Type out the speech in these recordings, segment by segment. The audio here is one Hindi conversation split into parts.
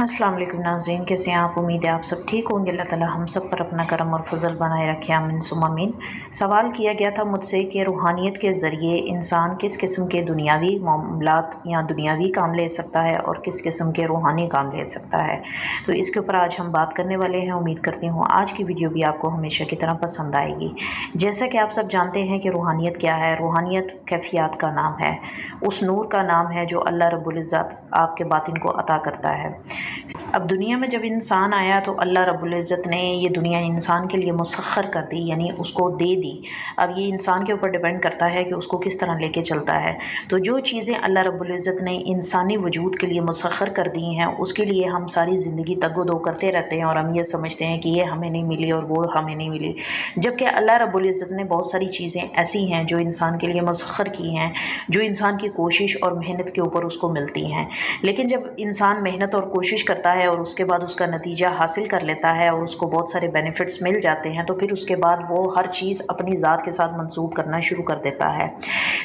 अस्सलाम वालेकुम नाज़रीन, कैसे हैं आप? उम्मीद है आप सब ठीक होंगे। अल्लाह ताला हम सब पर अपना करम और फजल बनाए रखे, आमीन सुम्मा आमीन। सवाल किया गया था मुझसे कि रूहानियत के ज़रिए इंसान किस किस्म के दुनियावी मामलात या दुनियावी काम ले सकता है और किस किस्म के रूहानी काम ले सकता है। तो इसके ऊपर आज हम बात करने वाले हैं। उम्मीद करती हूँ आज की वीडियो भी आपको हमेशा की तरह पसंद आएगी। जैसा कि आप सब जानते हैं कि रूहानियत क्या है। रूहानियत कैफियत का नाम है, उस नूर का नाम है जो अल्लाह रब्बुल इज़्ज़त आपके बातिन को अता करता है। अब दुनिया में जब इंसान आया तो अल्लाह रब्बुल इज़्ज़त ने ये दुनिया इंसान के लिए मुसख्खर कर दी, यानी उसको दे दी। अब ये इंसान के ऊपर डिपेंड करता है कि उसको किस तरह लेके चलता है। तो जो चीज़ें अल्लाह रब्बुल इज़्ज़त ने इंसानी वजूद के लिए मुसख्खर कर दी हैं, उसके लिए हम सारी ज़िंदगी तग-ओ-दो करते रहते हैं और हम ये समझते हैं कि ये हमें नहीं मिली और वो हमें नहीं मिली। जबकि अल्लाह रब्बुल इज़्ज़त ने बहुत सारी चीज़ें ऐसी हैं जो इंसान के लिए मुसख्खर की हैं, जो इंसान की कोशिश और मेहनत के ऊपर उसको मिलती हैं। लेकिन जब इंसान मेहनत और कोशिश करता है और उसके बाद उसका नतीजा हासिल कर लेता है और उसको बहुत सारे बेनिफिट्स मिल जाते हैं, तो फिर उसके बाद वो हर चीज़ अपनी ज़ात के साथ मंसूब करना शुरू कर देता है।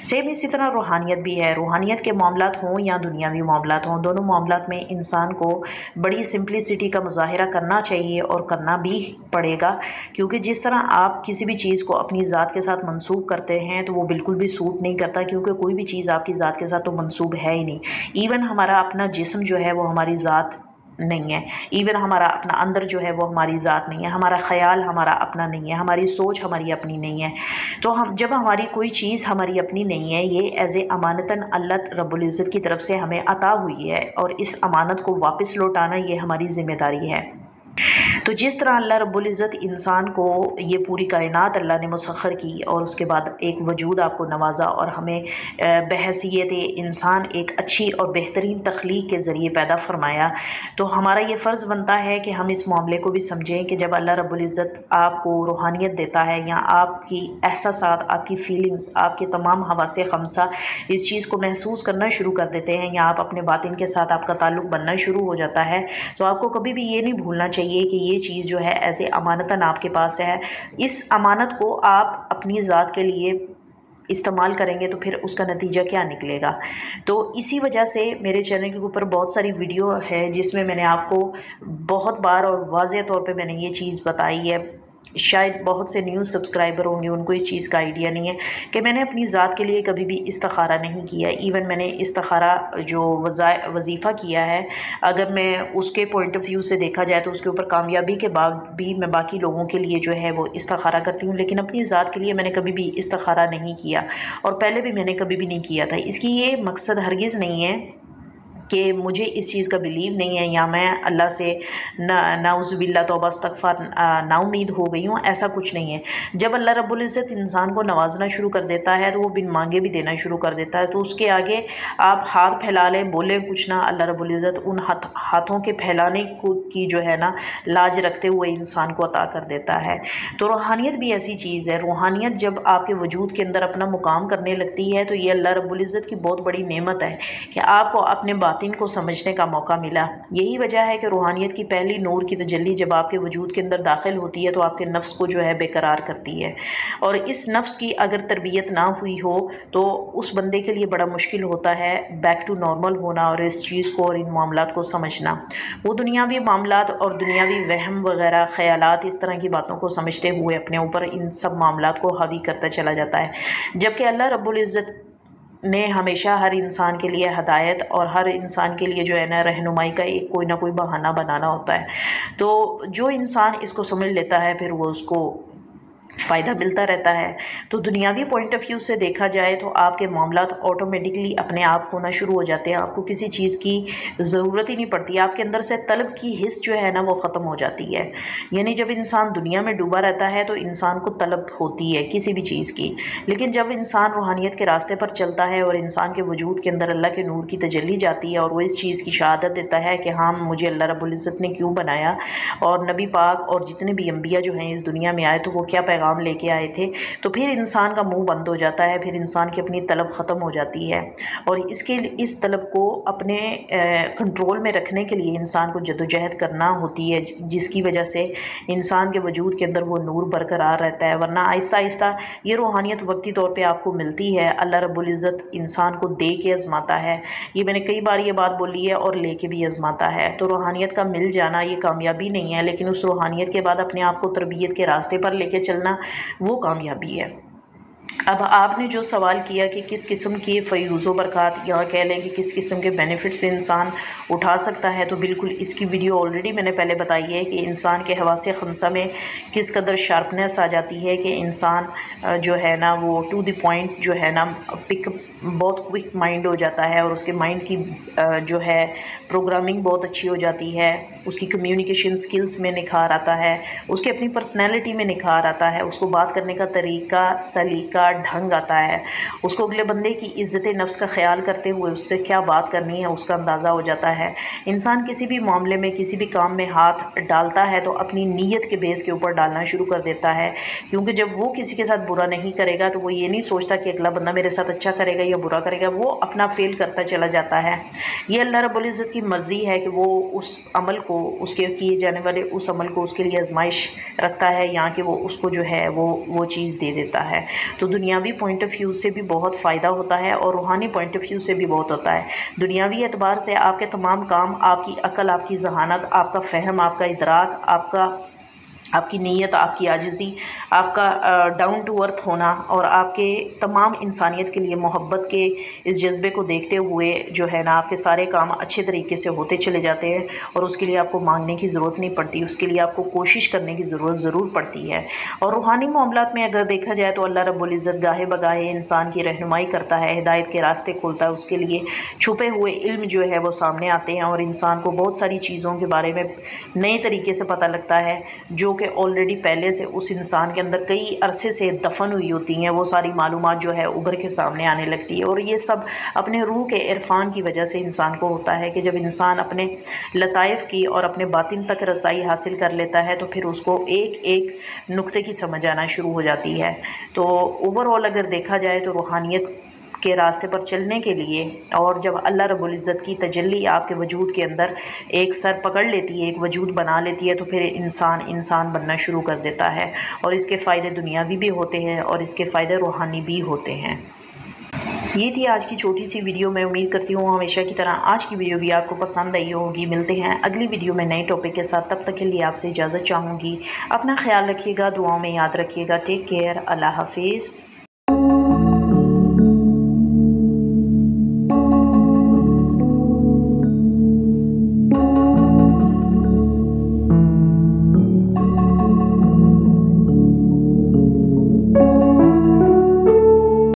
सेम इसी तरह रूहानियत भी है। रूहानियत के मामलात हों या दुनियावी मामलात हों, दोनों मामलात में इंसान को बड़ी सिंप्लिसिटी का मुज़ाहिरा करना चाहिए और करना भी पड़ेगा, क्योंकि जिस तरह आप किसी भी चीज़ को अपनी ज़ात के साथ मंसूब करते हैं तो वो बिल्कुल भी सूट नहीं करता, क्योंकि कोई भी चीज़ आपकी ज़ात के साथ तो मंसूब है ही नहीं। इवन हमारा अपना जिस्म जो है वो हमारी ज़ात नहीं है। इवन हमारा अपना अंदर जो है वो हमारी ज़ात नहीं है। हमारा ख़याल हमारा अपना नहीं है। हमारी सोच हमारी अपनी नहीं है। तो हम जब हमारी कोई चीज़ हमारी अपनी नहीं है, ये एज़ ए अमानतन अल्लाह रब्बुल इज़्ज़त की तरफ से हमें अता हुई है और इस अमानत को वापस लौटाना ये हमारी ज़िम्मेदारी है। तो जिस तरह अल्लाह रब्बुल इज़्ज़त इंसान को ये पूरी कायनात अल्लाह ने मुसख्खर की और उसके बाद एक वजूद आपको नवाजा और हमें बहैसियत इंसान एक अच्छी और बेहतरीन तख्लीक के ज़रिए पैदा फरमाया, तो हमारा ये फ़र्ज़ बनता है कि हम इस मामले को भी समझें कि जब अल्लाह रब्बुल इज़्ज़त आपको रूहानियत देता है या आपकी एहसासात, आपकी फ़ीलिंग्स, आपके तमाम हवासे ख़म्सा इस चीज़ को महसूस करना शुरू कर देते हैं या आप अपने बातिन के साथ आपका ताल्लुक़ बनना शुरू हो जाता है, तो आपको कभी भी ये नहीं भूलना चाहिए कि ये चीज़ जो है एज़ ए अमानतन आपके पास है। इस अमानत को आप अपनी ज़ात के लिए इस्तेमाल करेंगे तो फिर उसका नतीजा क्या निकलेगा। तो इसी वजह से मेरे चैनल के ऊपर बहुत सारी वीडियो है जिसमें मैंने आपको बहुत बार और वाज़ेह तौर पे मैंने ये चीज़ बताई है। शायद बहुत से न्यू सब्सक्राइबर होंगे, उनको इस चीज़ का आइडिया नहीं है कि मैंने अपनी ज़ात के लिए कभी भी इस्तिखारा नहीं किया। इवन मैंने इस्तिखारा जो वजीफ़ा किया है, अगर मैं उसके पॉइंट ऑफ व्यू से देखा जाए तो उसके ऊपर कामयाबी के बाद भी मैं बाकी लोगों के लिए जो है वो इस्तिखारा करती हूँ, लेकिन अपनी ज़ात के लिए मैंने कभी भी इस्तिखारा नहीं किया और पहले भी मैंने कभी भी नहीं किया था। इसकी ये मकसद हरगिज़ नहीं है कि मुझे इस चीज़ का बिलीव नहीं है या मैं अल्लाह से नाउज़ुबिल्लाह तौबा इस्तग़फ़ार नाउम्मीद हो गई हूँ, ऐसा कुछ नहीं है। जब अल्लाह रब्बुल इज़्ज़त इंसान को नवाजना शुरू कर देता है तो वो बिन मांगे भी देना शुरू कर देता है, तो उसके आगे आप हाथ फैला लें, बोले कुछ ना, अल्लाह रब्बुल इज़्ज़त उन हाथों के फैलाने की जो है ना लाज रखते हुए इंसान को अता कर देता है। तो रूहानियत भी ऐसी चीज़ है। रूहानियत जब आपके वजूद के अंदर अपना मुकाम करने लगती है तो ये अल्लाह रब्बुल इज़्ज़त की बहुत बड़ी नेमत है कि आपको अपने बातिन को समझने का मौका मिला। यही वजह है कि रूहानियत की पहली नूर की तजल्ली जब आपके वजूद के अंदर दाखिल होती है तो आपके नफ्स को जो है बेकरार करती है, और इस नफ्स की अगर तरबियत ना हुई हो तो उस बंदे के लिए बड़ा मुश्किल होता है बैक टू नॉर्मल होना और इस चीज़ को और इन मामलात को समझना। वो दुनियावी मामलात और दुनियावी वहम वगैरह ख़यालात इस तरह की बातों को समझते हुए अपने ऊपर इन सब मामलात को हावी करता चला जाता है, जबकि अल्लाह रब्बुल इज़्ज़त ने हमेशा हर इंसान के लिए हदायत और हर इंसान के लिए जो है ना रहनुमाई का एक कोई ना कोई बहाना बनाना होता है। तो जो इंसान इसको समझ लेता है फिर वो उसको फ़ायदा मिलता रहता है। तो दुनियावी पॉइंट ऑफ व्यू से देखा जाए तो आपके मामलात ऑटोमेटिकली अपने आप होना शुरू हो जाते हैं। आपको किसी चीज़ की ज़रूरत ही नहीं पड़ती। आपके अंदर से तलब की हिस्स जो है ना वो ख़त्म हो जाती है। यानी जब इंसान दुनिया में डूबा रहता है तो इंसान को तलब होती है किसी भी चीज़ की, लेकिन जब इंसान रूहानियत के रास्ते पर चलता है और इंसान के वजूद के अंदर अल्लाह के नूर की तजल्ली जाती है और वो इस चीज़ की शहादत देता है कि हाँ, मुझे अल्लाह रब्बुल इज़्ज़त ने क्यों बनाया और नबी पाक और जितने भी अंबिया जो हैं इस दुनिया में आए तो वो क्या पैगाम पैगाम लेके आए थे, तो फिर इंसान का मुंह बंद हो जाता है, फिर इंसान की अपनी तलब ख़त्म हो जाती है। और इस तलब को अपने कंट्रोल में रखने के लिए इंसान को जदोजहद करना होती है, जिसकी वजह से इंसान के वजूद के अंदर वो नूर बरकरार रहता है। वरना आहिस्ता आहिस्ता ये रूहानियत वक्ती तौर पे आपको मिलती है, अल्लाह रब्बुल इज़्ज़त इंसान को दे के आजमाता है। ये मैंने कई बार ये बात बोली है, और लेके भी आजमाता है। तो रूहानियत का मिल जाना ये कामयाबी नहीं है, लेकिन उस रूहानियत के बाद अपने आप को तरबियत के रास्ते पर लेके चलना वो कामयाबी है। अब आपने जो सवाल किया कि किस किस्म की फ़ैज़ बरक़ात, या कह लें कि किस किस्म के बेनिफिट से इंसान उठा सकता है, तो बिल्कुल इसकी वीडियो ऑलरेडी मैंने पहले बताई है कि इंसान के हवासे खमसा में किस कदर शार्पनेस आ जाती है कि इंसान जो है ना वो टू द पॉइंट जो है ना पिक बहुत क्विक माइंड हो जाता है, और उसके माइंड की जो है प्रोग्रामिंग बहुत अच्छी हो जाती है, उसकी कम्युनिकेशन स्किल्स में निखार आता है, उसके अपनी पर्सनैलिटी में निखार आता है, उसको बात करने का तरीका, सलीका, ढंग आता है, उसको अगले बंदे की इज़्ज़त नफ्स का ख्याल करते हुए उससे क्या बात करनी है उसका अंदाज़ा हो जाता है। इंसान किसी भी मामले में, किसी भी काम में हाथ डालता है तो अपनी नीयत के बेस के ऊपर डालना शुरू कर देता है, क्योंकि जब वो किसी के साथ बुरा नहीं करेगा तो वो ये नहीं सोचता कि अगला बंदा मेरे साथ अच्छा करेगा या बुरा करेगा, वो अपना फेल करता चला जाता है। ये अल्लाह रब्बुल इज़्ज़त की मर्ज़ी है कि वो उस अमल को, उसके किए जाने वाले उस अमल को उसके लिए आजमाइश रखता है, यहाँ कि वो उसको जो है वो चीज़ दे देता है। तो दुनियावी पॉइंट ऑफ व्यू से भी बहुत फ़ायदा होता है, और रूहानी पॉइंट ऑफ व्यू से भी बहुत होता है। दुनियावी एतबार से आपके तमाम काम, आपकी अकल, आपकी जहानत, आपका फ़हम, आपका इदराक, आपकी नीयत, आपकी आजिज़ी, आपका डाउन टू अर्थ होना, और आपके तमाम इंसानियत के लिए मोहब्बत के इस जज्बे को देखते हुए जो है ना आपके सारे काम अच्छे तरीके से होते चले जाते हैं, और उसके लिए आपको मांगने की ज़रूरत नहीं पड़ती, उसके लिए आपको कोशिश करने की ज़रूरत ज़रूर पड़ती है। और रूहानी मामलात में अगर देखा जाए तो अल्लाह रब्बुल इज़्ज़त गाहे बगाहे इंसान की रहनुमाई करता है, हिदायत के रास्ते खोलता है, उसके लिए छुपे हुए इल्म जो है वो सामने आते हैं, और इंसान को बहुत सारी चीज़ों के बारे में नए तरीके से पता लगता है, जो कि ऑलरेडी पहले से उस इंसान के अंदर कई अरसे से दफन हुई होती हैं। वो सारी मालूमात जो है उभर के सामने आने लगती है, और ये सब अपने रूह के इरफान की वजह से इंसान को होता है कि जब इंसान अपने लताइफ की और अपने बातिन तक रसाई हासिल कर लेता है तो फिर उसको एक एक नुक्ते की समझ आना शुरू हो जाती है। तो ओवरऑल अगर देखा जाए तो रूहानियत के रास्ते पर चलने के लिए, और जब अल्लाह रब्बुल इज़्ज़त की तजल्ली आपके वजूद के अंदर एक सर पकड़ लेती है, एक वजूद बना लेती है, तो फिर इंसान बनना शुरू कर देता है, और इसके फ़ायदे दुनियावी भी होते हैं और इसके फ़ायदे रूहानी भी होते हैं। ये थी आज की छोटी सी वीडियो। मैं उम्मीद करती हूँ हमेशा की तरह आज की वीडियो भी आपको पसंद आई होगी। मिलते हैं अगली वीडियो में नए टॉपिक के साथ, तब तक के लिए आपसे इजाज़त चाहूँगी। अपना ख्याल रखिएगा, दुआओं में याद रखिएगा। टेक केयर, अल्लाह हाफिज़।